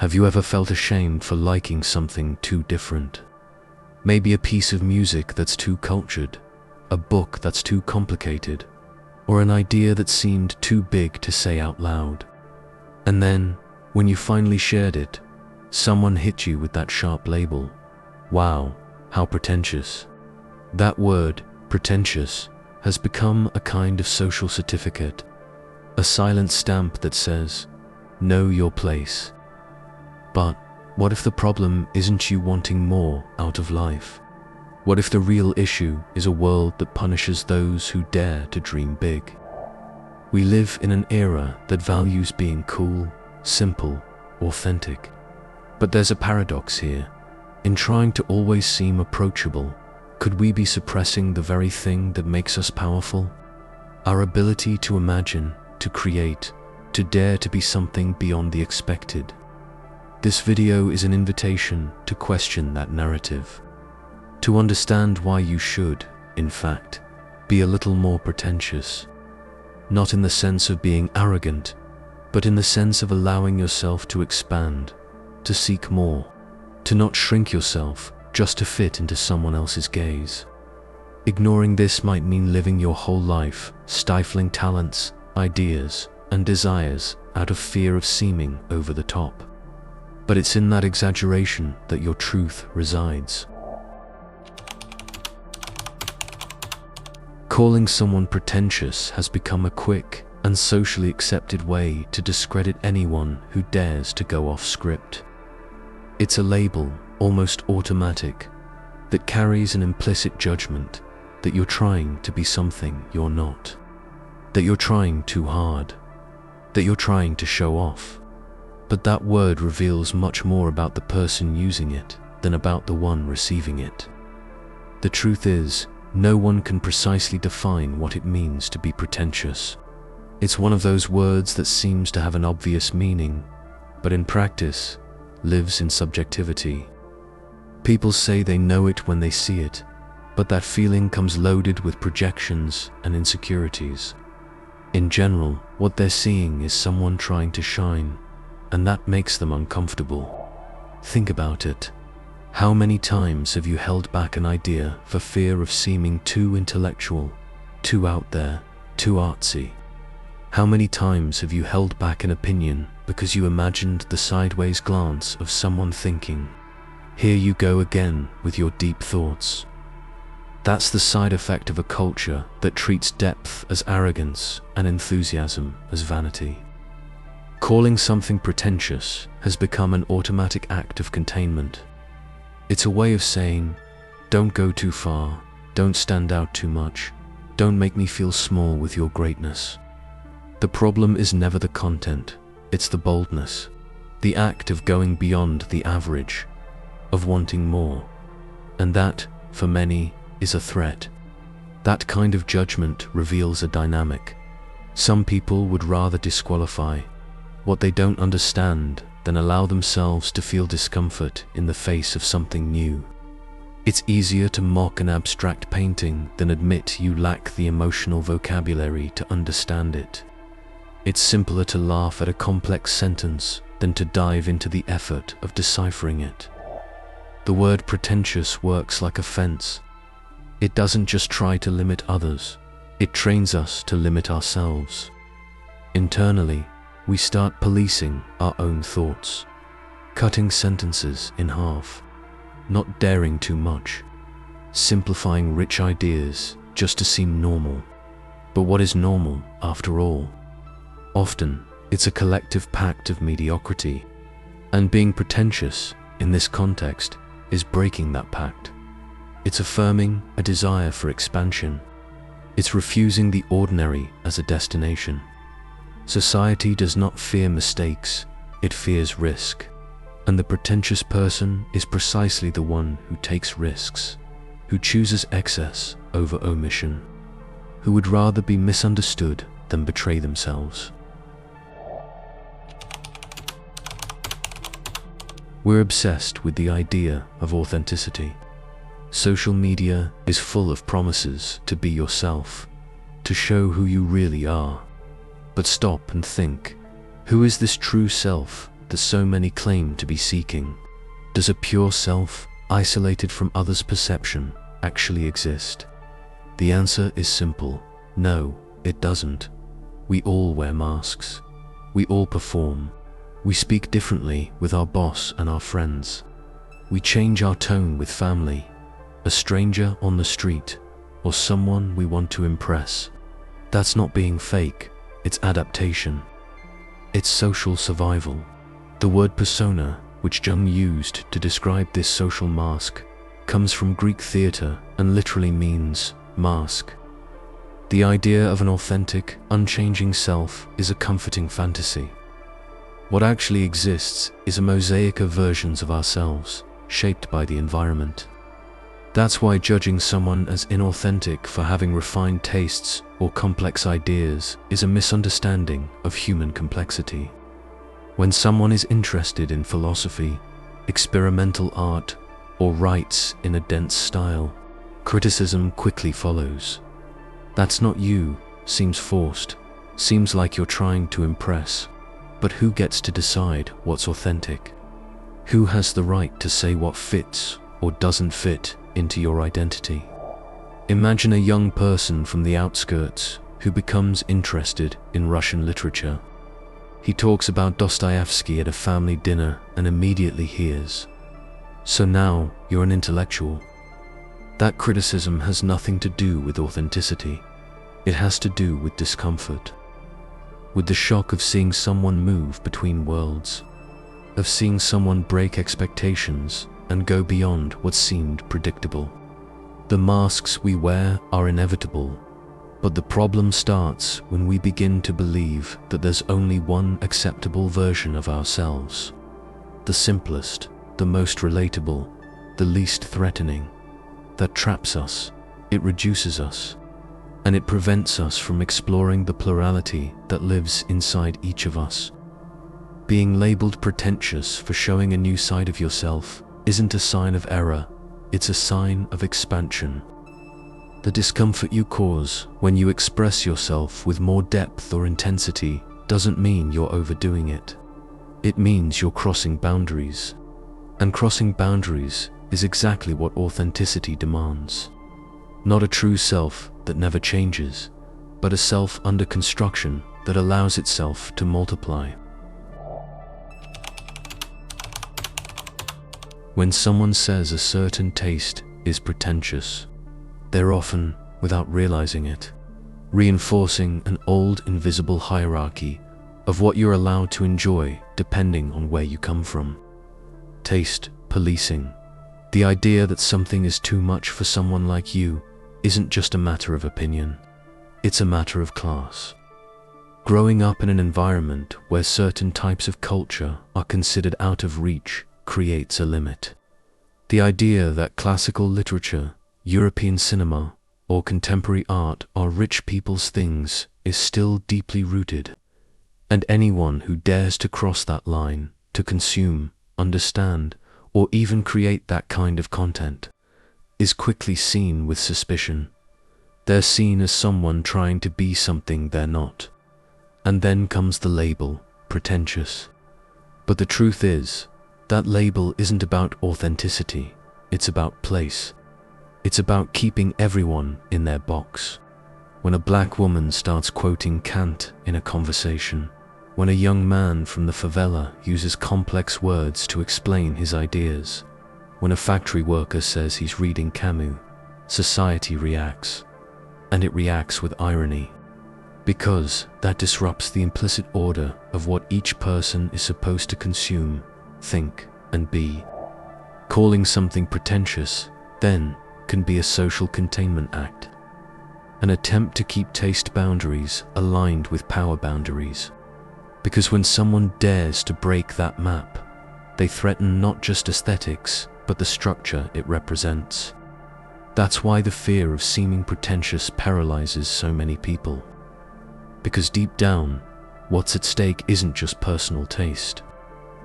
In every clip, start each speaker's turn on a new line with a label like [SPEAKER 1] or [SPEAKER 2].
[SPEAKER 1] Have you ever felt ashamed for liking something too different? Maybe a piece of music that's too cultured, a book that's too complicated, or an idea that seemed too big to say out loud. And then, when you finally shared it, someone hit you with that sharp label. Wow, how pretentious. That word, pretentious, has become a kind of social certificate, a silent stamp that says, know your place. But what if the problem isn't you wanting more out of life? What if the real issue is a world that punishes those who dare to dream big? We live in an era that values being cool, simple, authentic. But there's a paradox here. In trying to always seem approachable, could we be suppressing the very thing that makes us powerful? Our ability to imagine, to create, to dare to be something beyond the expected. This video is an invitation to question that narrative, to understand why you should, in fact, be a little more pretentious. Not in the sense of being arrogant, but in the sense of allowing yourself to expand, to seek more, to not shrink yourself just to fit into someone else's gaze. Ignoring this might mean living your whole life, stifling talents, ideas, and desires out of fear of seeming over the top. But it's in that exaggeration that your truth resides. Calling someone pretentious has become a quick and socially accepted way to discredit anyone who dares to go off script. It's a label, almost automatic, that carries an implicit judgment that you're trying to be something you're not, that you're trying too hard, that you're trying to show off. But that word reveals much more about the person using it than about the one receiving it. The truth is, no one can precisely define what it means to be pretentious. It's one of those words that seems to have an obvious meaning, but in practice, lives in subjectivity. People say they know it when they see it, but that feeling comes loaded with projections and insecurities. In general, what they're seeing is someone trying to shine, and that makes them uncomfortable. Think about it. How many times have you held back an idea for fear of seeming too intellectual, too out there, too artsy? How many times have you held back an opinion because you imagined the sideways glance of someone thinking, "Here you go again with your deep thoughts"? That's the side effect of a culture that treats depth as arrogance and enthusiasm as vanity. Calling something pretentious has become an automatic act of containment. It's a way of saying, don't go too far, don't stand out too much, don't make me feel small with your greatness. The problem is never the content, it's the boldness, the act of going beyond the average, of wanting more. And that, for many, is a threat. That kind of judgment reveals a dynamic. Some people would rather disqualify what they don't understand than allow themselves to feel discomfort in the face of something new. It's easier to mock an abstract painting than admit you lack the emotional vocabulary to understand it. It's simpler to laugh at a complex sentence than to dive into the effort of deciphering it. The word pretentious works like a fence. It doesn't just try to limit others, it trains us to limit ourselves. Internally, we start policing our own thoughts, cutting sentences in half, not daring too much, simplifying rich ideas just to seem normal. But what is normal, after all? Often, it's a collective pact of mediocrity, and being pretentious, in this context, is breaking that pact. It's affirming a desire for expansion. It's refusing the ordinary as a destination. Society does not fear mistakes, it fears risk. And the pretentious person is precisely the one who takes risks, who chooses excess over omission, who would rather be misunderstood than betray themselves. We're obsessed with the idea of authenticity. Social media is full of promises to be yourself, to show who you really are. But stop and think, who is this true self that so many claim to be seeking. Does a pure self, isolated from others' perception, actually exist? The answer is simple. No, it doesn't. We all wear masks. We all perform. We speak differently with our boss and our friends. We change our tone with family, a stranger on the street, or someone we want to impress. That's not being fake, it's adaptation. It's social survival. The word persona, which Jung used to describe this social mask, comes from Greek theater and literally means mask. The idea of an authentic, unchanging self is a comforting fantasy. What actually exists is a mosaic of versions of ourselves, shaped by the environment. That's why judging someone as inauthentic for having refined tastes or complex ideas is a misunderstanding of human complexity. When someone is interested in philosophy, experimental art, or writes in a dense style, criticism quickly follows. "That's not you" seems forced, seems like you're trying to impress. But who gets to decide what's authentic? Who has the right to say what fits or doesn't fit into your identity? Imagine a young person from the outskirts who becomes interested in Russian literature. He talks about Dostoevsky at a family dinner and immediately hears, "So now you're an intellectual." That criticism has nothing to do with authenticity. It has to do with discomfort. With the shock of seeing someone move between worlds, of seeing someone break expectations and go beyond what seemed predictable. The masks we wear are inevitable, but the problem starts when we begin to believe that there's only one acceptable version of ourselves. The simplest, the most relatable, the least threatening. That traps us, it reduces us, and it prevents us from exploring the plurality that lives inside each of us. Being labeled pretentious for showing a new side of yourself isn't a sign of error, it's a sign of expansion. The discomfort you cause when you express yourself with more depth or intensity doesn't mean you're overdoing it. It means you're crossing boundaries. And crossing boundaries is exactly what authenticity demands. Not a true self that never changes, but a self under construction that allows itself to multiply. When someone says a certain taste is pretentious, they're often, without realizing it, reinforcing an old invisible hierarchy of what you're allowed to enjoy depending on where you come from. Taste policing. The idea that something is too much for someone like you isn't just a matter of opinion, it's a matter of class. Growing up in an environment where certain types of culture are considered out of reach creates a limit. The idea that classical literature, European cinema, or contemporary art are rich people's things is still deeply rooted, and anyone who dares to cross that line, to consume, understand, or even create that kind of content, is quickly seen with suspicion. They're seen as someone trying to be something they're not. And then comes the label, pretentious. But the truth is, that label isn't about authenticity, it's about place. It's about keeping everyone in their box. When a black woman starts quoting Kant in a conversation, when a young man from the favela uses complex words to explain his ideas, when a factory worker says he's reading Camus, society reacts, and it reacts with irony, because that disrupts the implicit order of what each person is supposed to consume, think, and be. Calling something pretentious, then, can be a social containment act, an attempt to keep taste boundaries aligned with power boundaries. Because when someone dares to break that map, they threaten not just aesthetics, but the structure it represents. That's why the fear of seeming pretentious paralyzes so many people. Because deep down, what's at stake isn't just personal taste,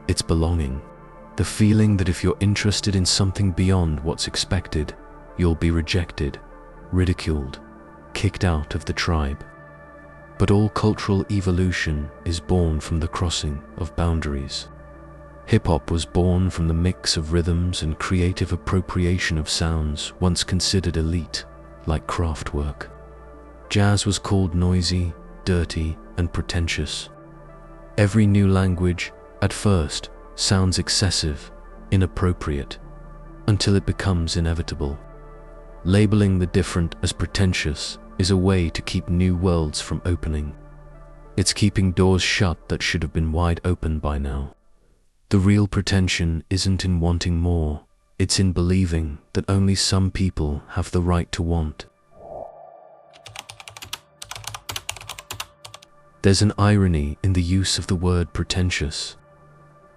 [SPEAKER 1] it's belonging. The feeling that if you're interested in something beyond what's expected, you'll be rejected, ridiculed, kicked out of the tribe. But all cultural evolution is born from the crossing of boundaries. Hip-hop was born from the mix of rhythms and creative appropriation of sounds once considered elite, like Kraftwerk. Jazz was called noisy, dirty, and pretentious. Every new language, at first, sounds excessive, inappropriate, until it becomes inevitable. Labeling the different as pretentious is a way to keep new worlds from opening. It's keeping doors shut that should have been wide open by now. The real pretension isn't in wanting more, it's in believing that only some people have the right to want. There's an irony in the use of the word pretentious.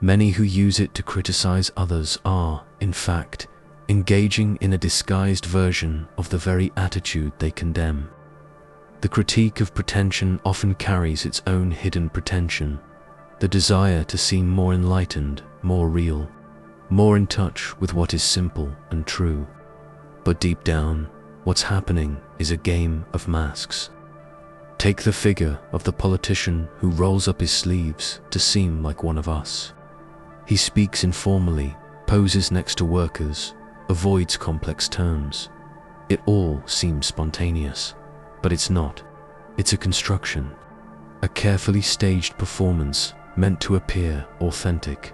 [SPEAKER 1] Many who use it to criticize others are, in fact, engaging in a disguised version of the very attitude they condemn. The critique of pretension often carries its own hidden pretension, the desire to seem more enlightened, more real, more in touch with what is simple and true. But deep down, what's happening is a game of masks. Take the figure of the politician who rolls up his sleeves to seem like one of us. He speaks informally, poses next to workers, avoids complex terms. It all seems spontaneous, but it's not. It's a construction, a carefully staged performance meant to appear authentic,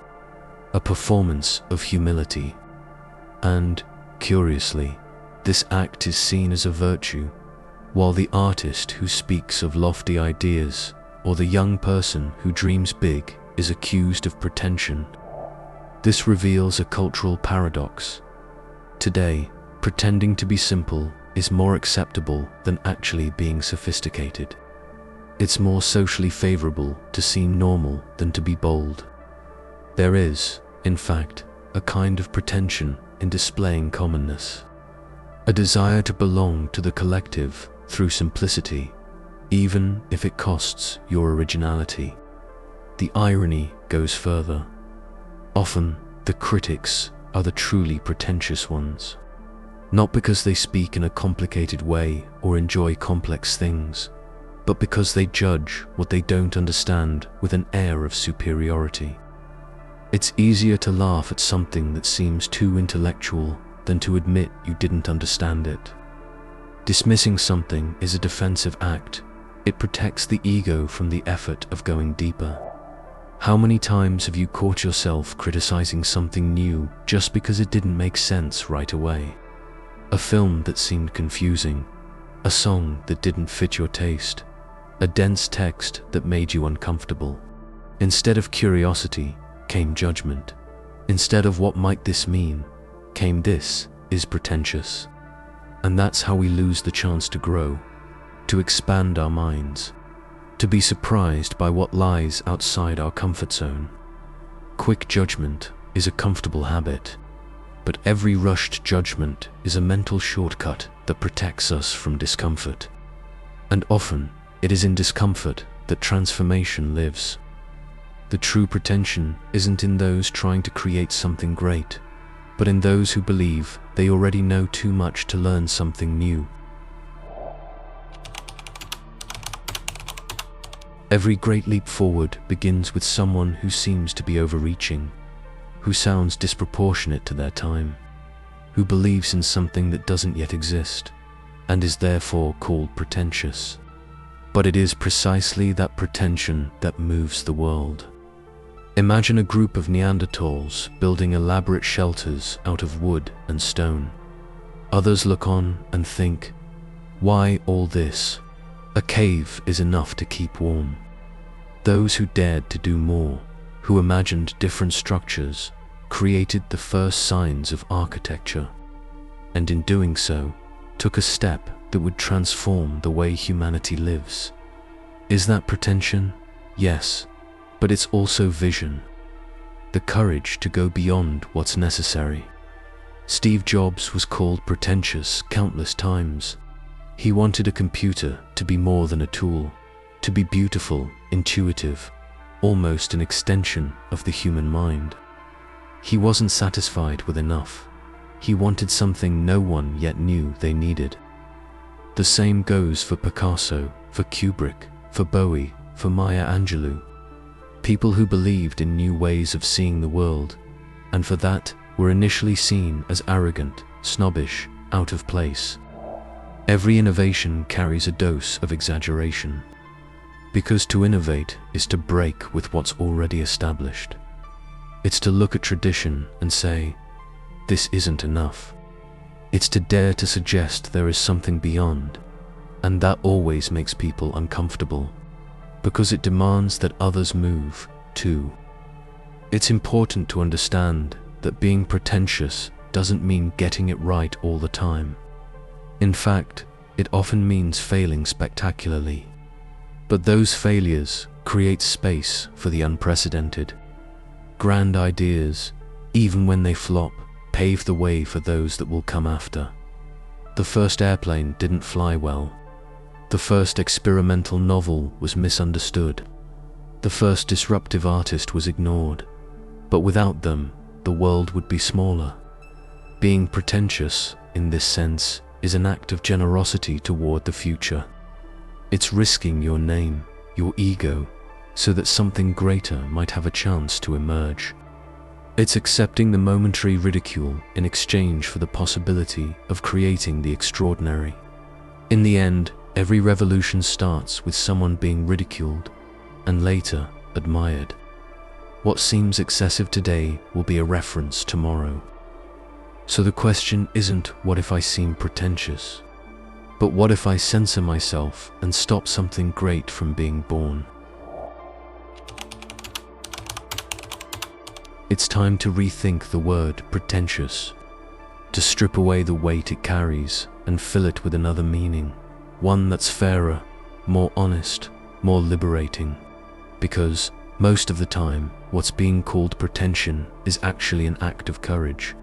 [SPEAKER 1] a performance of humility. And, curiously, this act is seen as a virtue, while the artist who speaks of lofty ideas or the young person who dreams big is accused of pretension. This reveals a cultural paradox. Today, pretending to be simple is more acceptable than actually being sophisticated. It's more socially favorable to seem normal than to be bold. There is, in fact, a kind of pretension in displaying commonness, a desire to belong to the collective through simplicity, even if it costs your originality. The irony goes further. Often, the critics are the truly pretentious ones, not because they speak in a complicated way or enjoy complex things, but because they judge what they don't understand with an air of superiority. It's easier to laugh at something that seems too intellectual than to admit you didn't understand it. Dismissing something is a defensive act. It protects the ego from the effort of going deeper. How many times have you caught yourself criticizing something new just because it didn't make sense right away? A film that seemed confusing, a song that didn't fit your taste, a dense text that made you uncomfortable. Instead of curiosity came judgment. Instead of what might this mean, came this is pretentious. And that's how we lose the chance to grow, to expand our minds, to be surprised by what lies outside our comfort zone. Quick judgment is a comfortable habit, but every rushed judgment is a mental shortcut that protects us from discomfort. And often, it is in discomfort that transformation lives. The true pretension isn't in those trying to create something great, but in those who believe they already know too much to learn something new. Every great leap forward begins with someone who seems to be overreaching, who sounds disproportionate to their time, who believes in something that doesn't yet exist, and is therefore called pretentious. But it is precisely that pretension that moves the world. Imagine a group of Neanderthals building elaborate shelters out of wood and stone. Others look on and think, why all this? A cave is enough to keep warm. Those who dared to do more, who imagined different structures, created the first signs of architecture, and in doing so, took a step that would transform the way humanity lives. Is that pretension? Yes, but it's also vision. The courage to go beyond what's necessary. Steve Jobs was called pretentious countless times. He wanted a computer to be more than a tool, to be beautiful, intuitive, almost an extension of the human mind. He wasn't satisfied with enough. He wanted something no one yet knew they needed. The same goes for Picasso, for Kubrick, for Bowie, for Maya Angelou. people who believed in new ways of seeing the world, and for that were initially seen as arrogant, snobbish, out of place. Every innovation carries a dose of exaggeration, because to innovate is to break with what's already established. It's to look at tradition and say, this isn't enough. It's to dare to suggest there is something beyond, and that always makes people uncomfortable, because it demands that others move, too. It's important to understand that being pretentious doesn't mean getting it right all the time. In fact, it often means failing spectacularly. But those failures create space for the unprecedented. Grand ideas, even when they flop, pave the way for those that will come after. The first airplane didn't fly well. The first experimental novel was misunderstood. The first disruptive artist was ignored. But without them, the world would be smaller. Being pretentious, in this sense, is an act of generosity toward the future. It's risking your name, your ego, so that something greater might have a chance to emerge. It's accepting the momentary ridicule in exchange for the possibility of creating the extraordinary. In the end, every revolution starts with someone being ridiculed and later admired. What seems excessive today will be a reference tomorrow. So the question isn't, what if I seem pretentious? But what if I censor myself and stop something great from being born? It's time to rethink the word pretentious, to strip away the weight it carries and fill it with another meaning, one that's fairer, more honest, more liberating. Because, most of the time, what's being called pretension is actually an act of courage.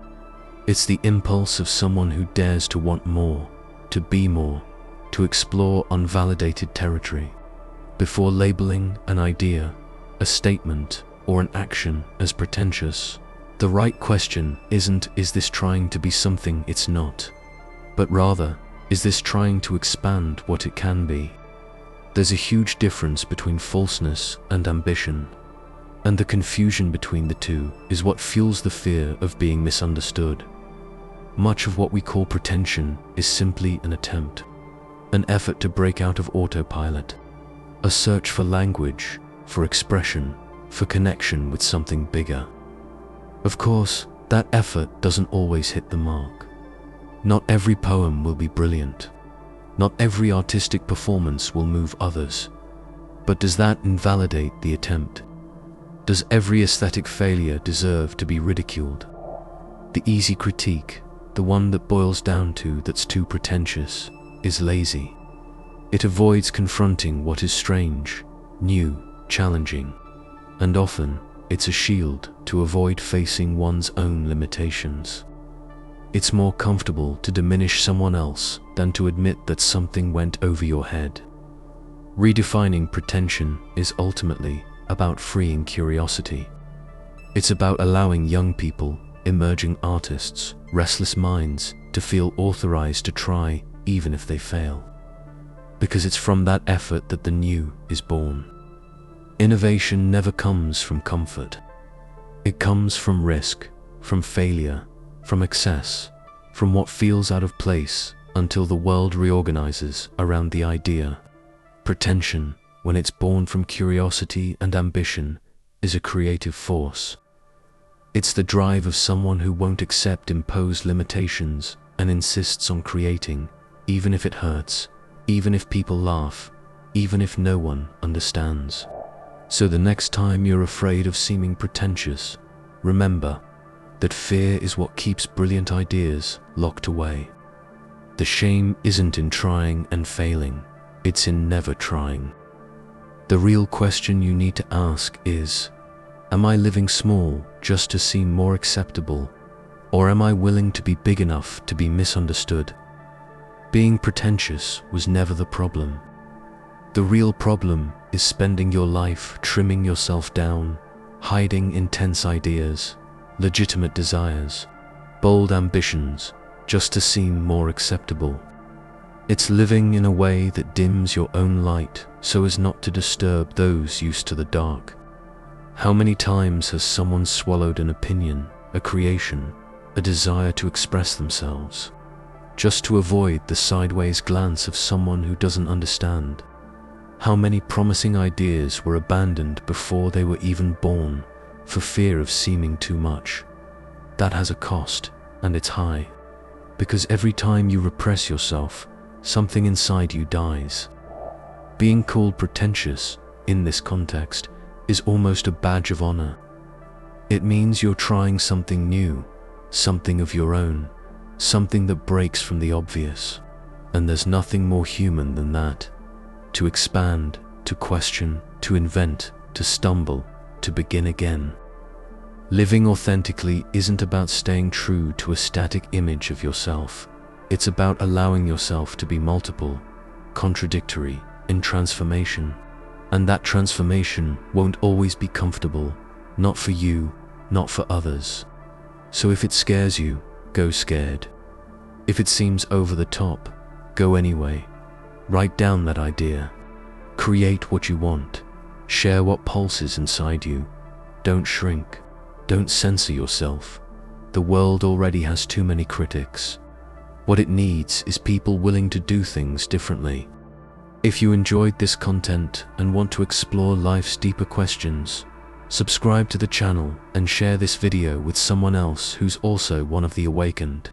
[SPEAKER 1] It's the impulse of someone who dares to want more, to be more, to explore unvalidated territory. Before labeling an idea, a statement, or an action as pretentious, the right question isn't, is this trying to be something it's not? But rather, is this trying to expand what it can be? There's a huge difference between falseness and ambition, and the confusion between the two is what fuels the fear of being misunderstood. Much of what we call pretension is simply an attempt, an effort to break out of autopilot, a search for language, for expression, for connection with something bigger. Of course, that effort doesn't always hit the mark. Not every poem will be brilliant. Not every artistic performance will move others. But does that invalidate the attempt? Does every aesthetic failure deserve to be ridiculed? The easy critique, the one that boils down to that's too pretentious, is lazy. It avoids confronting what is strange, new, challenging, and often it's a shield to avoid facing one's own limitations. It's more comfortable to diminish someone else than to admit that something went over your head. Redefining pretension is ultimately about freeing curiosity. It's about allowing young people, emerging artists, restless minds to feel authorized to try even if they fail. Because it's from that effort that the new is born. Innovation never comes from comfort. It comes from risk, from failure, from excess, from what feels out of place until the world reorganizes around the idea. Pretension, when it's born from curiosity and ambition, is a creative force. It's the drive of someone who won't accept imposed limitations and insists on creating, even if it hurts, even if people laugh, even if no one understands. So the next time you're afraid of seeming pretentious, remember that fear is what keeps brilliant ideas locked away. The shame isn't in trying and failing, it's in never trying. The real question you need to ask is, am I living small just to seem more acceptable, or am I willing to be big enough to be misunderstood? Being pretentious was never the problem. The real problem is spending your life trimming yourself down, hiding intense ideas, legitimate desires, bold ambitions, just to seem more acceptable. It's living in a way that dims your own light so as not to disturb those used to the dark. How many times has someone swallowed an opinion, a creation, a desire to express themselves, just to avoid the sideways glance of someone who doesn't understand? How many promising ideas were abandoned before they were even born for fear of seeming too much? That has a cost, and it's high, because every time you repress yourself, something inside you dies. Being called pretentious, in this context, is almost a badge of honor. It means you're trying something new, something of your own, something that breaks from the obvious. And there's nothing more human than that. To expand, to question, to invent, to stumble, to begin again. Living authentically isn't about staying true to a static image of yourself. It's about allowing yourself to be multiple, contradictory, in transformation. And that transformation won't always be comfortable, not for you, not for others. So if it scares you, go scared. If it seems over the top, go anyway. Write down that idea. Create what you want. Share what pulses inside you. Don't shrink. Don't censor yourself. The world already has too many critics. What it needs is people willing to do things differently. If you enjoyed this content and want to explore life's deeper questions, subscribe to the channel and share this video with someone else who's also one of the awakened.